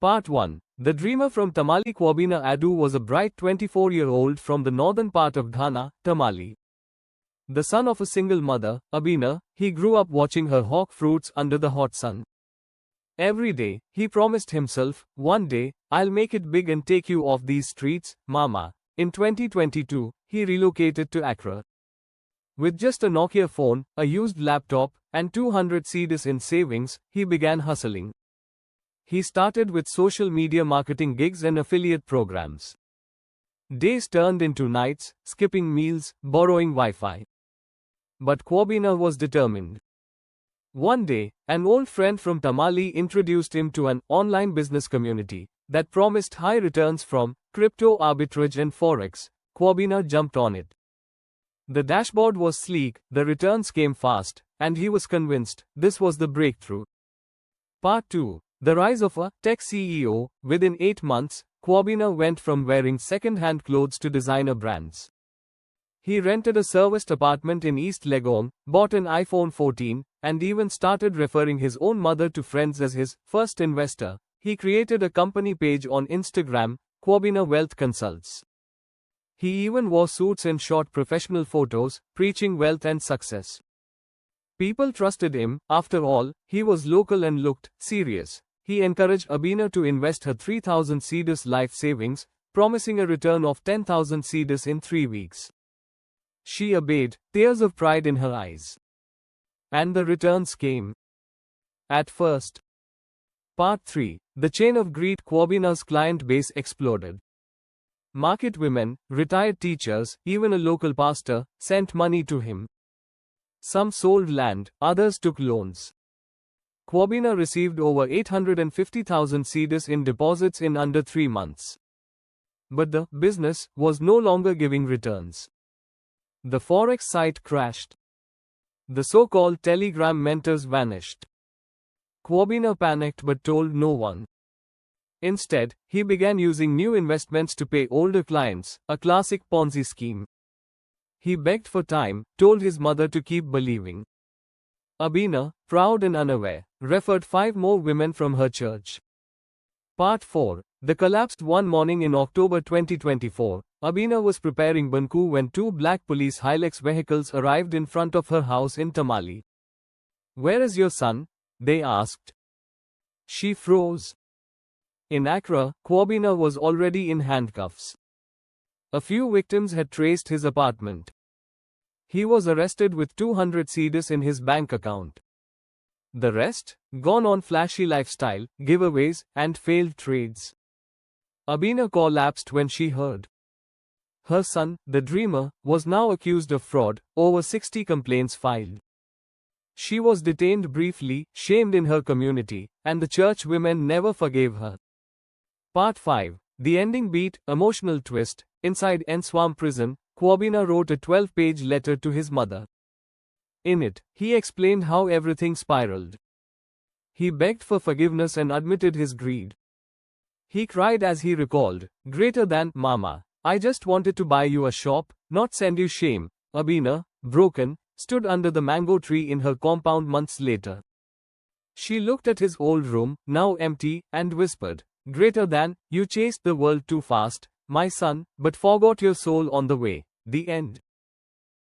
Part 1. The dreamer from Tamale. Kwabena Adu was a bright 24-year-old from the northern part of Ghana, Tamale. The son of a single mother, Abina, he grew up watching her hawk fruits under the hot sun. Every day, he promised himself, one day, I'll make it big and take you off these streets, mama. In 2022, he relocated to Accra. With just a Nokia phone, a used laptop, and 200 cedis in savings, he began hustling. He started with social media marketing gigs and affiliate programs. Days turned into nights, skipping meals, borrowing Wi-Fi. But Kwabena was determined. One day, an old friend from Tamale introduced him to an online business community that promised high returns from crypto arbitrage and forex. Kwabena jumped on it. The dashboard was sleek, the returns came fast, and he was convinced this was the breakthrough. Part 2. The rise of a tech CEO. Within 8 months, Kwabena went from wearing second-hand clothes to designer brands. He rented a serviced apartment in East Legon, bought an iPhone 14, and even started referring his own mother to friends as his first investor. He created a company page on Instagram, Kwabena Wealth Consults. He even wore suits and shot professional photos, preaching wealth and success. People trusted him. After all, he was local and looked serious. He encouraged Abina to invest her 3,000 cedis life savings, promising a return of 10,000 cedis in 3 weeks. She obeyed, tears of pride in her eyes. And the returns came. At first. Part 3. The chain of greed. Kwabena's client base exploded. Market women, retired teachers, even a local pastor, sent money to him. Some sold land, others took loans. Kwabena received over 850,000 cedis in deposits in under 3 months. But the business was no longer giving returns. The forex site crashed. The so-called Telegram mentors vanished. Kwabena panicked but told no one. Instead, he began using new investments to pay older clients, a classic Ponzi scheme. He begged for time, told his mother to keep believing. Abina, proud and unaware, referred 5 more women from her church. Part 4. The collapsed. One morning in October 2024, Abina was preparing banku when 2 black police Hilux vehicles arrived in front of her house in Tamale. "Where is your son?" they asked. She froze. In Accra, Kwabena was already in handcuffs. A few victims had traced his apartment. He was arrested with 200 cedis in his bank account. The rest, gone on flashy lifestyle, giveaways, and failed trades. Abina collapsed when she heard. Her son, the dreamer, was now accused of fraud, over 60 complaints filed. She was detained briefly, shamed in her community, and the church women never forgave her. Part 5. The ending beat, emotional twist. Inside Enswam prison, Kwabena wrote a 12-page letter to his mother. In it, he explained how everything spiraled. He begged for forgiveness and admitted his greed. He cried as he recalled, "Greater than, mama, I just wanted to buy you a shop, not send you shame." Abina, broken, stood under the mango tree in her compound months later. She looked at his old room, now empty, and whispered, "Greater than, you chased the world too fast, my son, but forgot your soul on the way." The end.